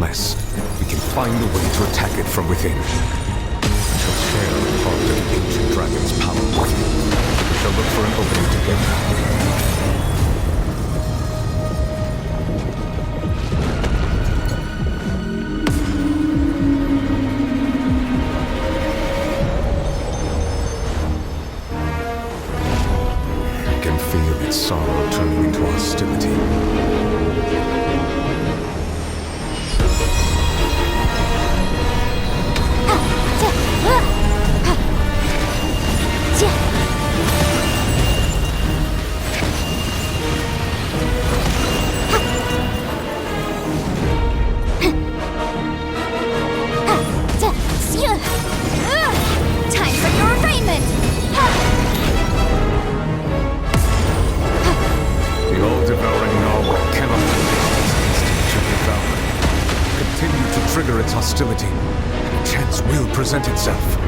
Unless we can find a way to attack it from within. We shall share a part of the ancient dragon's power with you. We shall look for an opening together. Sorrow turning into hostility. Time for your arraignment! The all-devouring Narwhal cannot continue to trigger its hostility, and a chance will present itself.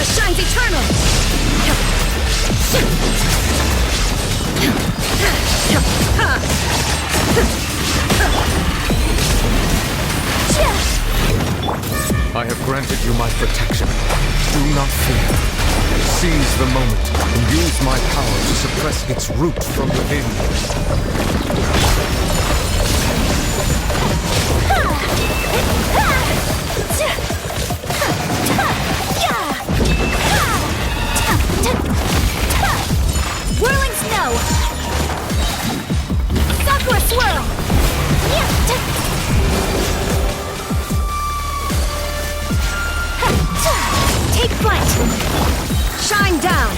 Shines eternal! I have granted you my protection. Do not fear. Seize the moment and use my power to suppress its root from within. Whirling snow! Sakura swirl! Take flight! Shine down!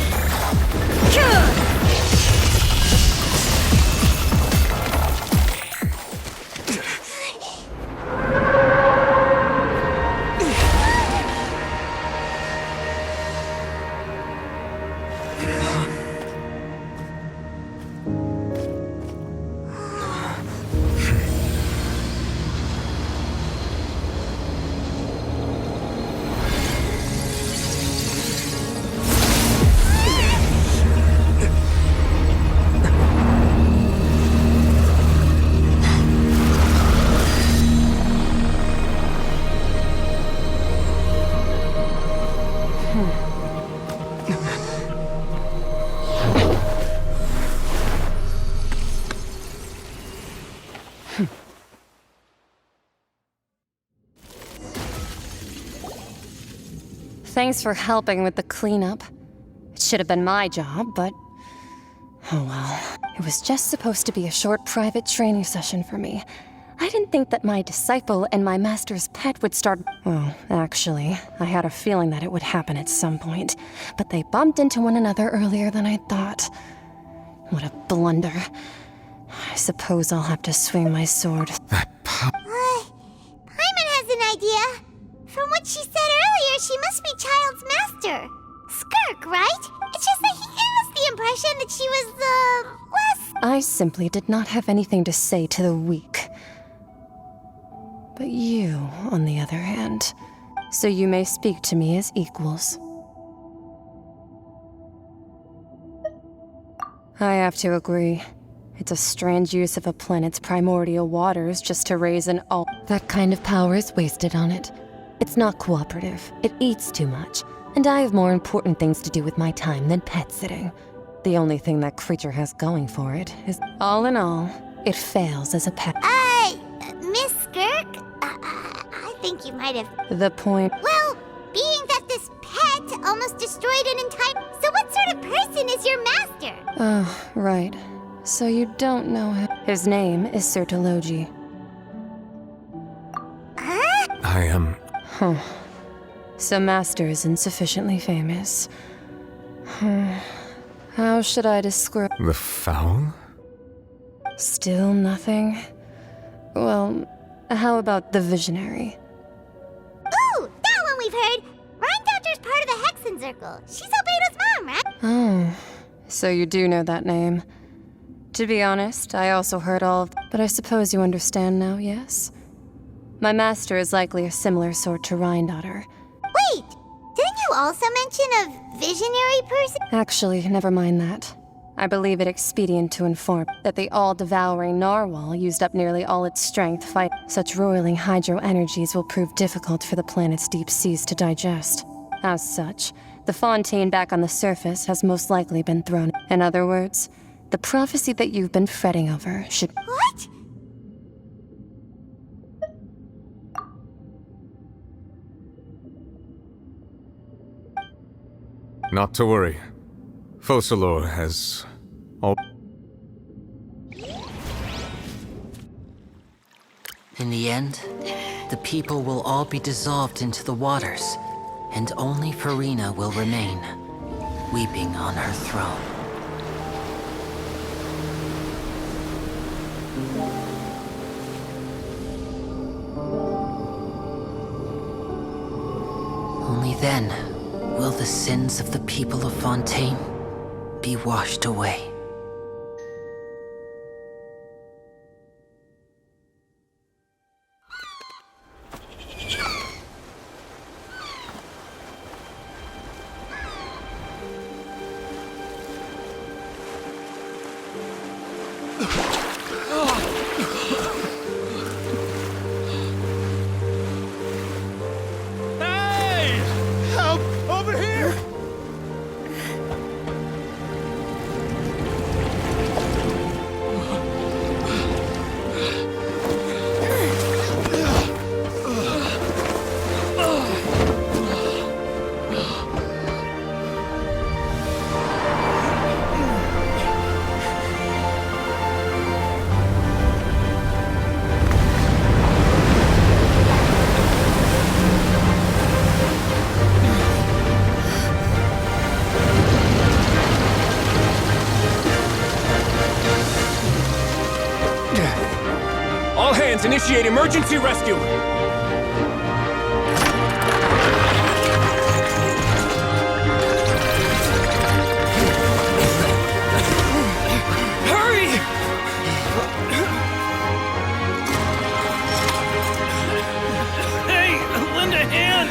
Thanks for helping with the cleanup. It should have been my job, but... oh well. It was just supposed to be a short private training session for me. I didn't think that my disciple and my master's pet would start... well, actually, I had a feeling that it would happen at some point. But they bumped into one another earlier than I thought. What a blunder. I suppose I'll have to swing my sword. That Paimon has an idea. From what she said earlier, she must be Child's master. Skirk, right? It's just that he gave us the impression that she was, less... I simply did not have anything to say to the weak. But you, on the other hand, so you may speak to me as equals. I have to agree. It's a strange use of a planet's primordial waters just to raise an all. That kind of power is wasted on it. It's not cooperative. It eats too much. And I have more important things to do with my time than pet sitting. The only thing that creature has going for it is, all in all, it fails as a pet. Miss Skirk? I think you might have... The point... Well, being that this pet almost destroyed an entire... So what sort of person is your master? Oh, right. So you don't know him. His name is Sertologi. Huh? I am... Huh. So Master isn't sufficiently famous. How should I describe... The foul? Still nothing? Well, how about the Visionary? Ooh, that one we've heard! Rhine Doctor's part of the Hexen Circle. She's Albedo's mom, right? Oh, so you do know that name. To be honest, I also heard all of... But I suppose you understand now, yes? My master is likely a similar sort to Rhine-Daughter. Wait! Didn't you also mention a visionary person? Actually, never mind that. I believe it expedient to inform that the all-devouring narwhal used up nearly all its strength fight. Such roiling hydro energies will prove difficult for the planet's deep seas to digest. As such, the fontaine back on the surface has most likely been thrown. In other words, the prophecy that you've been fretting over should... What? Not to worry. Focalor has... all... In the end, the people will all be dissolved into the waters, and only Farina will remain, weeping on her throne. Only then will the sins of the people of Fontaine be washed away. Hey! Help! Over here! All hands, initiate emergency rescue! Hurry! Hey, lend a hand!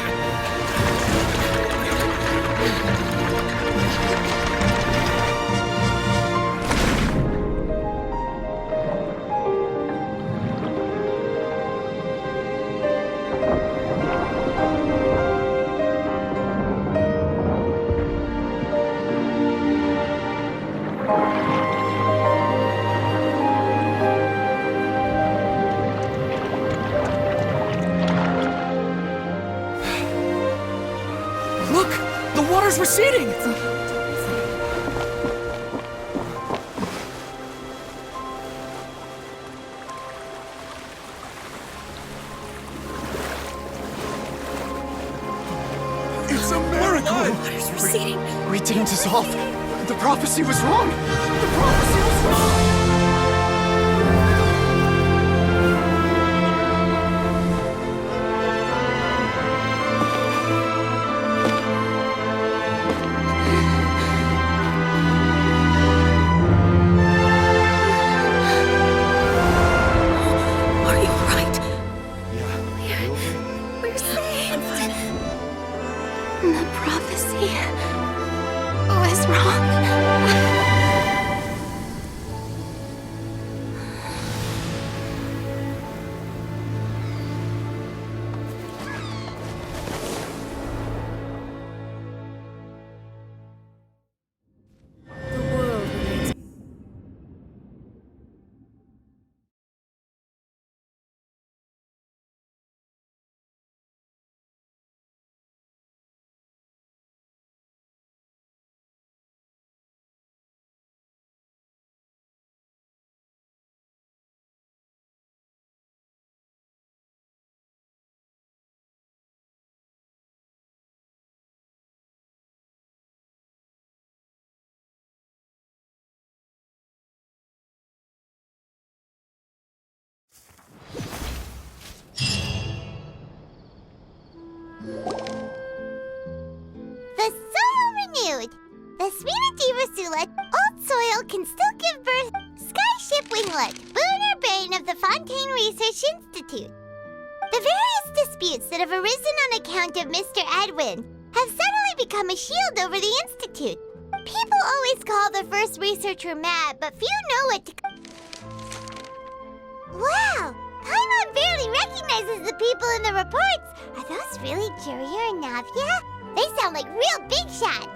Look! The water's receding! It's a miracle! The water's receding. We didn't dissolve. The prophecy was wrong. The prophecy was wrong! Are you alright? We're saved! The prophecy was wrong. Sweena Rasula, old soil can still give birth. Skyship Winglet, boon or bane of the Fontaine Research Institute. The various disputes that have arisen on account of Mr. Edwin have suddenly become a shield over the Institute. People always call the first researcher mad, but few know it to... Wow! Paimon barely recognizes the people in the reports. Are those really Jurier and Navia? They sound like real big shots.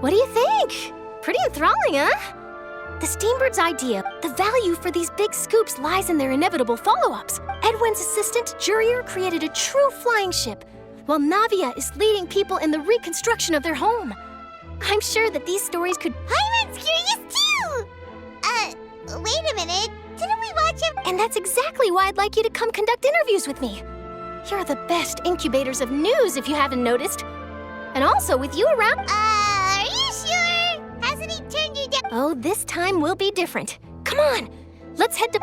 What do you think? Pretty enthralling, huh? The Steambird's idea, the value for these big scoops lies in their inevitable follow-ups. Edwin's assistant, Jurier, created a true flying ship, while Navia is leading people in the reconstruction of their home. I'm sure that these stories could... Paimon's curious too! Wait a minute. Didn't we watch him? And that's exactly why I'd like you to come conduct interviews with me. You're the best incubators of news, if you haven't noticed. And also, with you around... Are you sure? Hasn't he turned you down? Oh, this time will be different. Come on, let's head to...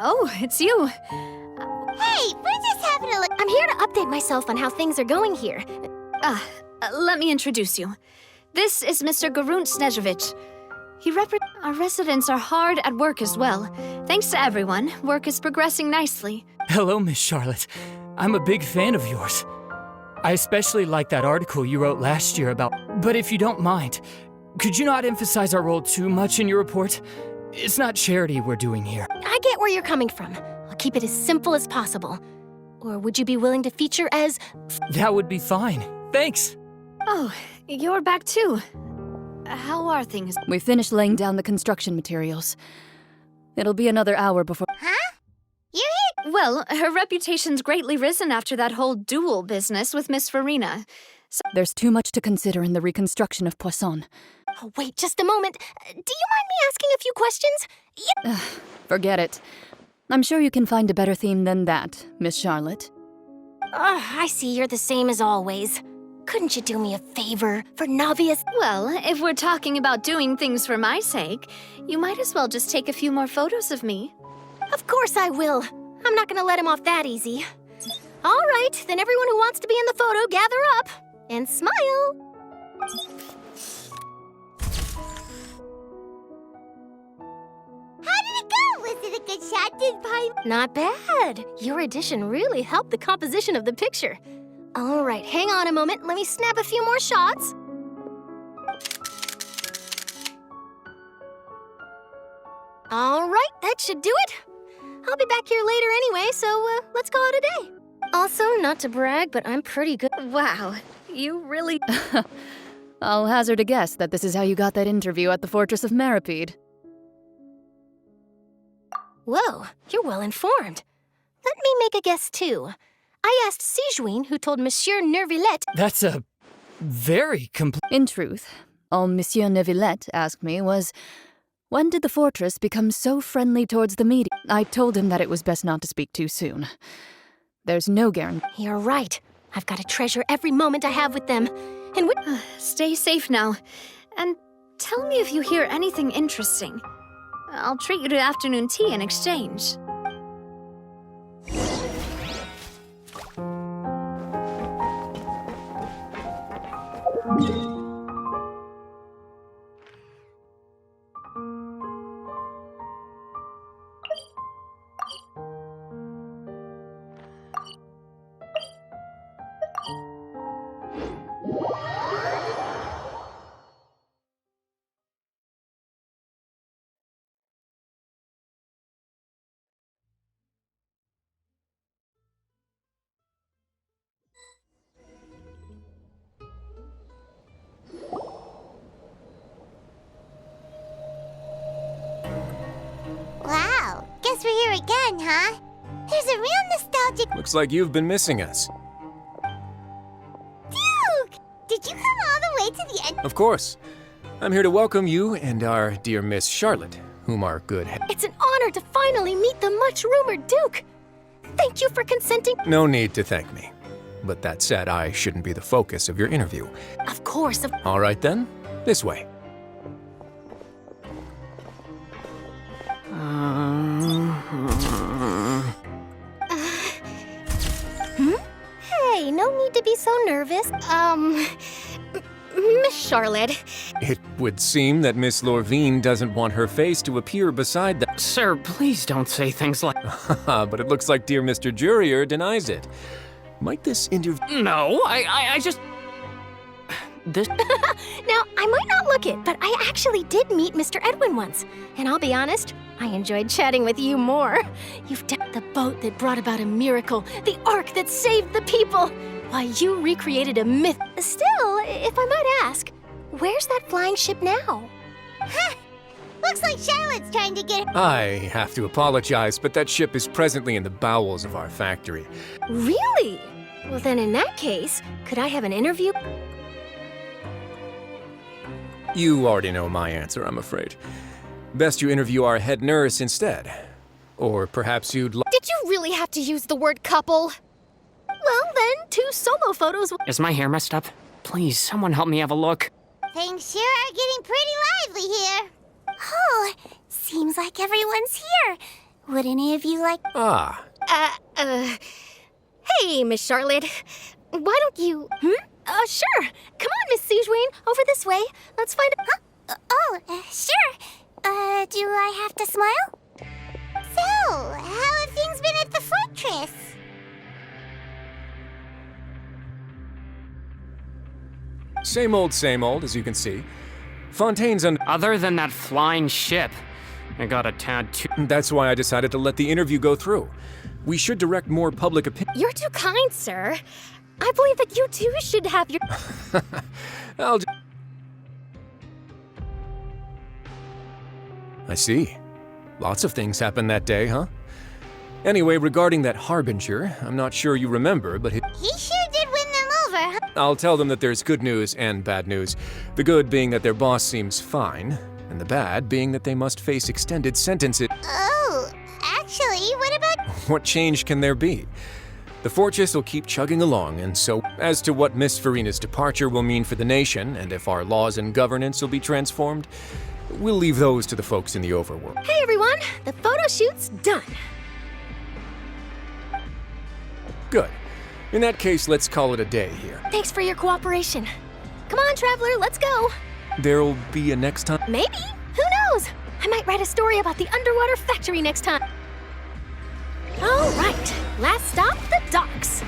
Oh, it's you. Hey, we're just having a look. I'm here to update myself on how things are going here. Let me introduce you. This is Mr. Garunt Snežević. Our residents are hard at work as well. Thanks to everyone, work is progressing nicely. Hello, Miss Charlotte. I'm a big fan of yours. I especially like that article you wrote last year about... But if you don't mind, could you not emphasize our role too much in your report? It's not charity we're doing here. I get where you're coming from. I'll keep it as simple as possible. Or would you be willing to feature as... That would be fine. Thanks. Oh, you're back too. How are things? We finished laying down the construction materials. It'll be another hour before... Huh? You're here? Well, her reputation's greatly risen after that whole duel business with Miss Farina. There's too much to consider in the reconstruction of Poisson. Oh, wait just a moment. Do you mind me asking a few questions? Forget it. I'm sure you can find a better theme than that, Miss Charlotte. I see you're the same as always. Couldn't you do me a favor for Navia's... Well, if we're talking about doing things for my sake, you might as well just take a few more photos of me. Of course I will. I'm not gonna let him off that easy. All right, then everyone who wants to be in the photo, gather up. And smile. How did it go? Was it a good shot, did Paimon? Not bad. Your addition really helped the composition of the picture. All right, hang on a moment. Let me snap a few more shots. All right, that should do it. I'll be back here later anyway, so let's call it a day. Also, not to brag, but I'm pretty good. Wow, you really... I'll hazard a guess that this is how you got that interview at the Fortress of Maripede. Whoa, you're well informed. Let me make a guess, too. I asked Sijuin, who told Monsieur Nervillet... That's a very complete... In truth, All Monsieur Neuvillette asked me was, when did the fortress become so friendly towards the media? I told him that it was best not to speak too soon. There's no guarantee. You're right. I've got to treasure every moment I have with them. And Stay safe now. And tell me if you hear anything interesting. I'll treat you to afternoon tea in exchange. Wow, guess we're here again, huh? There's a real nostalgic... Looks like you've been missing us. Duke! Did you come all the way to the end? Of course. I'm here to welcome you and our dear Miss Charlotte, whom our good it's an honor to finally meet the much-rumored Duke. Thank you for consenting. No need to thank me. But that said, I shouldn't be the focus of your interview. Of course. All right then, this way. Hey, no need to be so nervous. Miss Charlotte. It would seem that Miss Lorvine doesn't want her face to appear beside the... Sir, please don't say things like... But it looks like dear Mr. Jurier denies it. Might this interview... No, I just... This... Now, I might not look it, but I actually did meet Mr. Edwin once. And I'll be honest, I enjoyed chatting with you more. You've done the boat that brought about a miracle, the ark that saved the people. Why, you recreated a myth. Still, if I might ask, where's that flying ship now? Huh! Looks like Charlotte's trying to get... I have to apologize, but that ship is presently in the bowels of our factory. Really? Well, then in that case, could I have an interview? You already know my answer, I'm afraid. Best you interview our head nurse instead. Or perhaps you'd like... Did you really have to use the word couple? Well, then, 2 solo photos... Is my hair messed up? Please, someone help me have a look. Things sure are getting pretty lively here. Oh, seems like everyone's here. Would any of you like... Ah, Hey, Miss Charlotte. Why don't you... Sure. Come on, Miss Sujwain. Over this way. Let's find a... Sure. Do I have to smile? So, how have things been at the fortress? same old, as you can see. Fontaine's under... Other than that flying ship, I got a tad too... That's why I decided to let the interview go through. We should direct more public opinion... You're too kind, sir. I believe that you too should have your... I see. Lots of things happened that day, huh? Anyway, regarding that Harbinger, I'm not sure you remember, but He sure did win them over, huh? I'll tell them that there's good news and bad news. The good being that their boss seems fine, and the bad being that they must face extended sentences. Oh, actually, what about... What change can there be? The fortress will keep chugging along, and so, as to what Miss Farina's departure will mean for the nation, and if our laws and governance will be transformed, we'll leave those to the folks in the overworld. Hey, everyone. The photo shoot's done. Good. In that case, let's call it a day here. Thanks for your cooperation. Come on, Traveler, let's go. There'll be a next time? Maybe. Who knows? I might write a story about the underwater factory next time. All right. Last stop, the docks.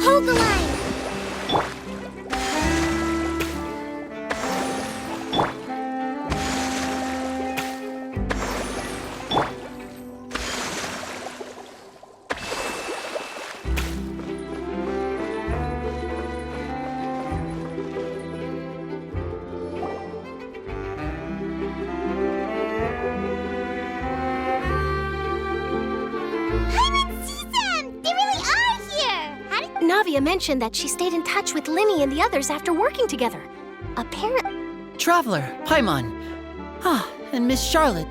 Hold the line! Navia mentioned that she stayed in touch with Linny and the others after working together. Apparently... Traveler, Paimon. Ah, and Miss Charlotte.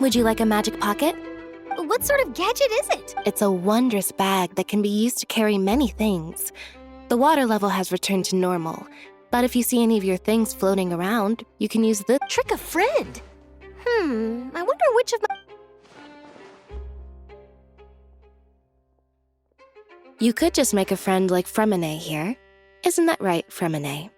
Would you like a magic pocket? What sort of gadget is it? It's a wondrous bag that can be used to carry many things. The water level has returned to normal, but if you see any of your things floating around, you can use the... Trick a friend. I wonder which of my... You could just make a friend like Fremine here. Isn't that right, Fremine?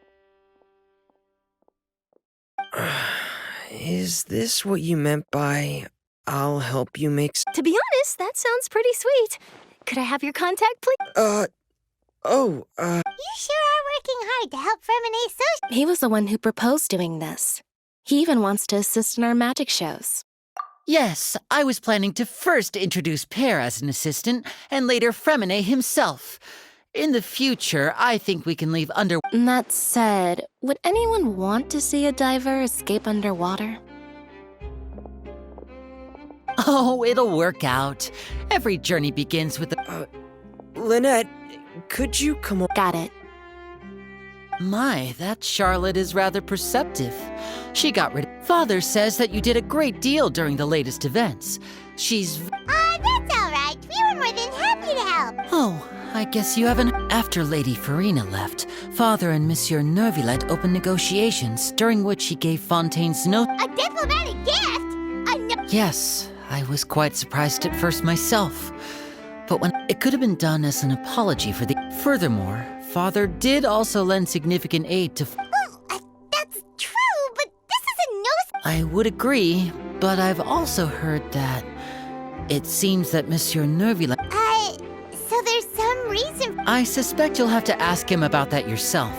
Is this what you meant by, I'll help you make To be honest, that sounds pretty sweet. Could I have your contact, please? You sure are working hard to help Fremine so... He was the one who proposed doing this. He even wants to assist in our magic shows. Yes, I was planning to first introduce Pear as an assistant, and later Fremine himself. In the future, I think we can leave under... That said, would anyone want to see a diver escape underwater? Oh, it'll work out. Every journey begins with a... Lynette, could you come on? Got it. My, that Charlotte is rather perceptive. She got rid of... Father says that you did a great deal during the latest events. She's... that's all right. We were more than happy to help. Oh, I guess you haven't... After Lady Farina left, Father and Monsieur Nervillet opened negotiations, during which he gave Fontaine's note... A diplomatic gift? Yes, I was quite surprised at first myself. But when... It could have been done as an apology for the... Furthermore, Father did also lend significant aid to... That's true, but this is a no... I would agree, but I've also heard that... It seems that Monsieur Nervillet... So there's some reason... I suspect you'll have to ask him about that yourself.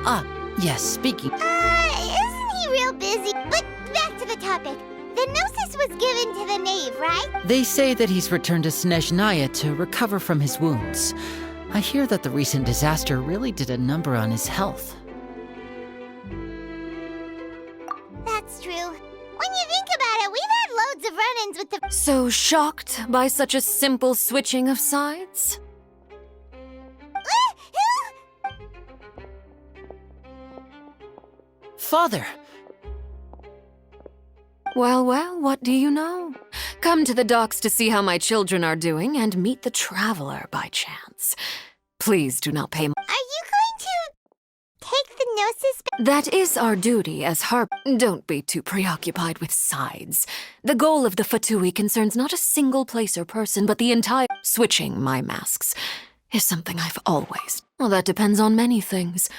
Ah, yes, speaking... Isn't he real busy? But back to the topic. The Gnosis was given to the knave, right? They say that he's returned to Snezhnaya to recover from his wounds. I hear that the recent disaster really did a number on his health. That's true. When you think about it, we've had loads of run-ins with the... So shocked by such a simple switching of sides? Father! Well, what do you know? Come to the docks to see how my children are doing and meet the traveler by chance. Please do not pay... Are you going to take the Gnosis back? That is our duty as Harp. Don't be too preoccupied with sides. The goal of the Fatui concerns not a single place or person, but the entire... Switching my masks is something I've always... Well, that depends on many things.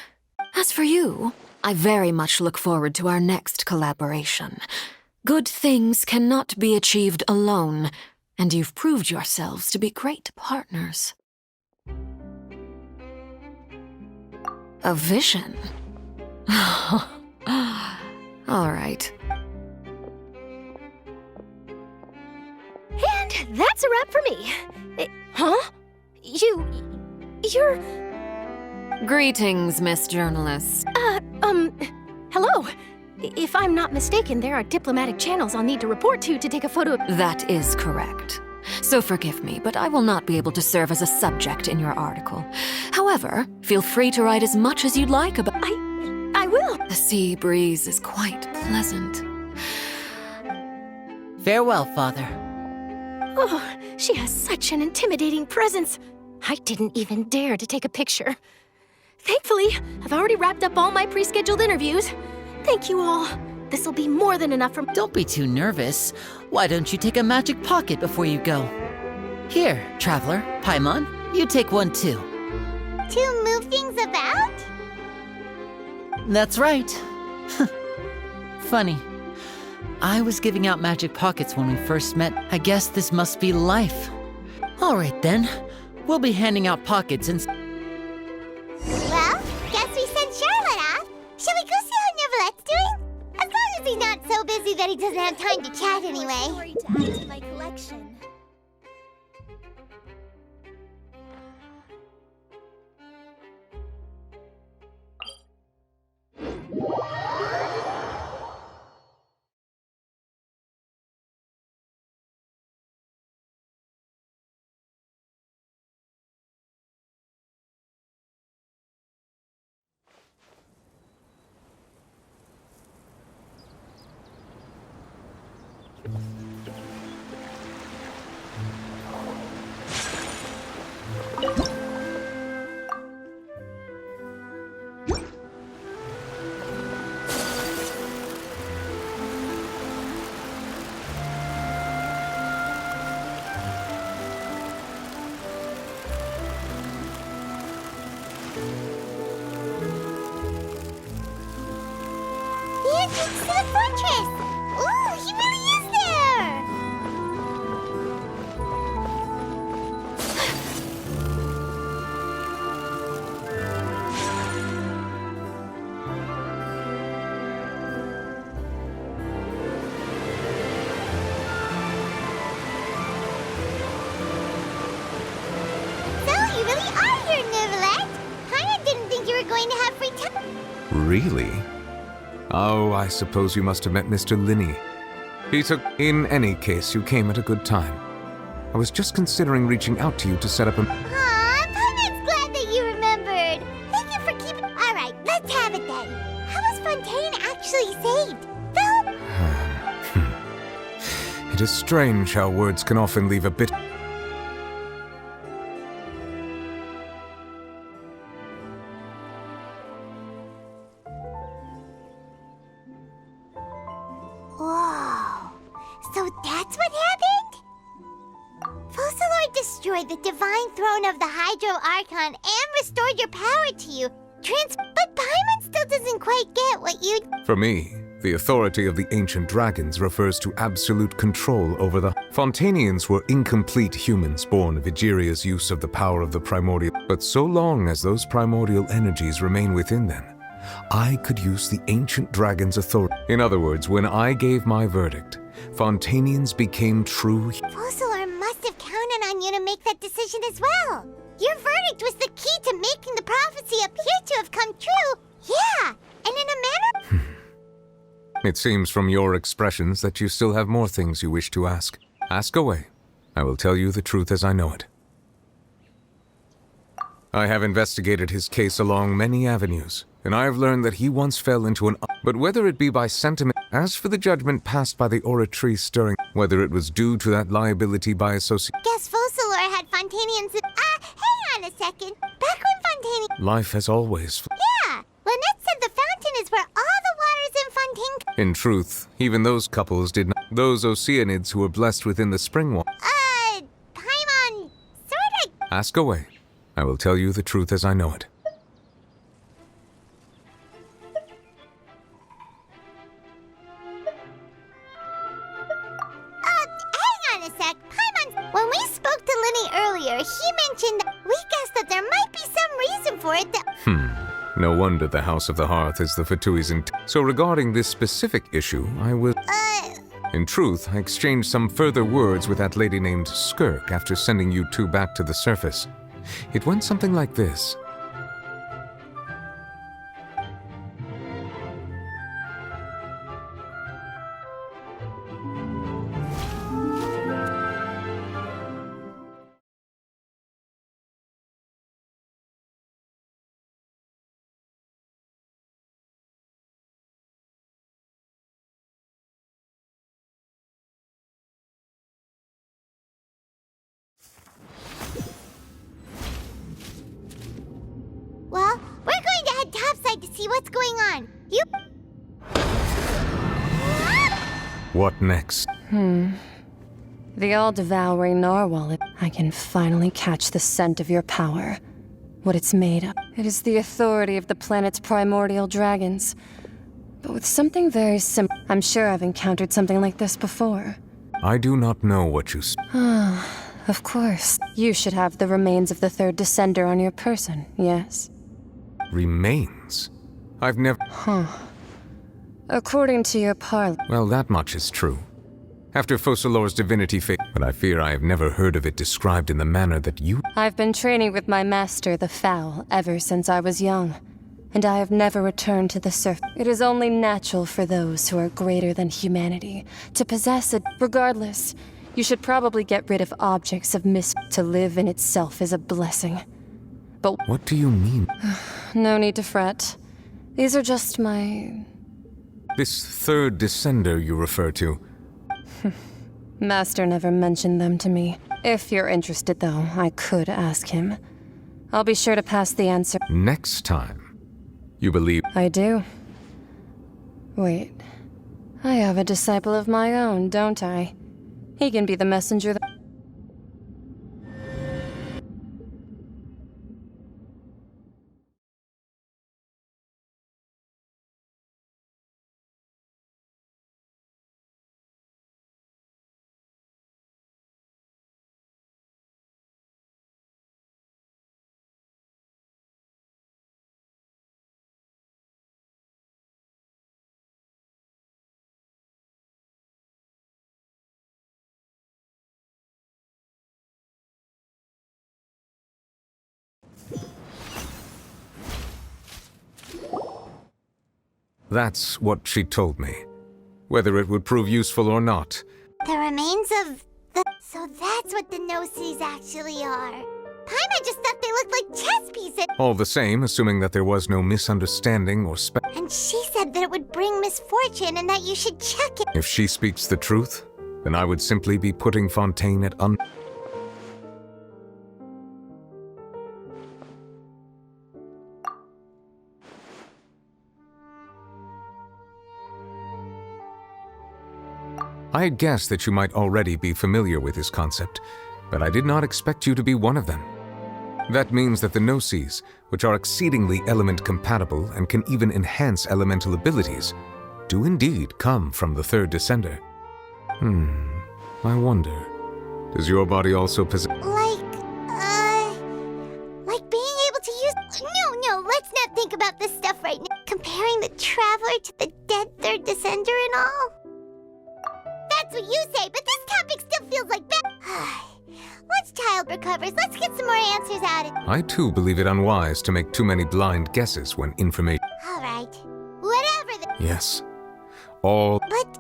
As for you, I very much look forward to our next collaboration. Good things cannot be achieved alone, and you've proved yourselves to be great partners. A vision? All right. And that's a wrap for me. Huh? You're... Greetings, Miss Journalist. Hello. If I'm not mistaken, there are diplomatic channels I'll need to report to take a photo of... That is correct. So forgive me, but I will not be able to serve as a subject in your article. However, feel free to write as much as you'd like about... I will. The sea breeze is quite pleasant. Farewell, Father. Oh, she has such an intimidating presence. I didn't even dare to take a picture. Thankfully, I've already wrapped up all my pre-scheduled interviews. Thank you all. This'll be more than enough for... Don't be too nervous. Why don't you take a magic pocket before you go? Here, Traveler, Paimon, you take one too. To move things about? That's right. Funny. I was giving out magic pockets when we first met. I guess this must be life. All right then. We'll be handing out pockets and... Well, guess we sent Charlotte off. Shall we go see how Neverlette's doing? As long as he's not so busy that he doesn't have time to chat anyway. Story to add to my collection. The entrance to the fortress! Ooh, he really is there! So, you really are here, Neverlet! Paimon didn't think you were going to have free time. Really? Oh, I suppose you must have met Mr. Linney. In any case, you came at a good time. I was just considering reaching out to you to set up a... Aw, Paimon's glad that you remembered. Thank you for keeping... Alright, let's have it then. How was Fontaine actually saved? Phil? It is strange how words can often leave a bit... Whoa. So that's what happened? Focalor destroyed the divine throne of the Hydro Archon and restored your power to you. But Paimon still doesn't quite get what you... For me, the authority of the ancient dragons refers to absolute control over the... Fontainians were incomplete humans born of Egeria's use of the power of the primordial... But so long as those primordial energies remain within them, I could use the ancient dragon's authority. In other words, when I gave my verdict, Fontainians became true... Focalor must have counted on you to make that decision as well. Your verdict was the key to making the prophecy appear to have come true. Yeah, and in a manner... It seems from your expressions that you still have more things you wish to ask. Ask away. I will tell you the truth as I know it. I have investigated his case along many avenues, and I have learned that he once fell into an... But whether it be by sentiment... As for the judgment passed by the Oratrice stirring... Whether it was due to that liability by association... Guess Focalor had Fontainians... hang on a second. Back when Fontainians... Life has always... Yeah, Lynette said the fountain is where all the waters in Fontaine... In truth, even those couples did not... Those Oceanids who were blessed within the spring water... Paimon... sorta... Ask away. I will tell you the truth as I know it. Hang on a sec. Paimon... When we spoke to Linny earlier, he mentioned that we guessed that there might be some reason for it that... No wonder the House of the Hearth is the Fatui's So regarding this specific issue, I will... In truth, I exchanged some further words with that lady named Skirk after sending you two back to the surface. It went something like this. Well, we're going to head topside to see what's going on. You... What next? The all-devouring narwhal. I can finally catch the scent of your power. What it's made of. It is the authority of the planet's primordial dragons. But with something very simple. I'm sure I've encountered something like this before. I do not know what you... Of course. You should have the remains of the third descender on your person, yes? Remains? I've never... According to your parlor... Well, that much is true. After Focalor's divinity fate, but I fear I have never heard of it described in the manner that you... I've been training with my master, the Fowl, ever since I was young. And I have never returned to the surface. It is only natural for those who are greater than humanity to possess it. Regardless, you should probably get rid of objects of to live in itself is a blessing. But what do you mean? No need to fret. These are just my... This third descender you refer to. Master never mentioned them to me. If you're interested, though, I could ask him. I'll be sure to pass the answer. Next time, you believe... I do. Wait. I have a disciple of my own, don't I? He can be the messenger that... That's what she told me. Whether it would prove useful or not. The remains of the... So that's what the Gnosis actually are. Paimon just thought they looked like chess pieces. All the same, assuming that there was no misunderstanding or And she said that it would bring misfortune and that you should check it. If she speaks the truth, then I would simply be putting Fontaine at I had guessed that you might already be familiar with this concept, but I did not expect you to be one of them. That means that the Gnosis, which are exceedingly element-compatible and can even enhance elemental abilities, do indeed come from the third descender. I wonder, does your body also possess... Like being able to use... No, let's not think about this stuff right now. Comparing the Traveler to the dead third descender and all? That's what you say, but this topic still feels like Once child recovers, let's get some more answers out of it. I too believe it unwise to make too many blind guesses when information... Alright, whatever the... Yes. All... But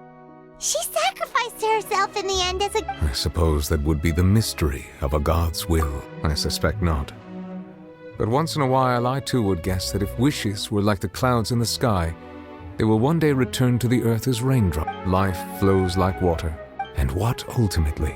she sacrificed herself in the end as a... I suppose that would be the mystery of a god's will. I suspect not. But once in a while, I too would guess that if wishes were like the clouds in the sky, they will one day return to the earth as raindrops. Life flows like water. And what ultimately?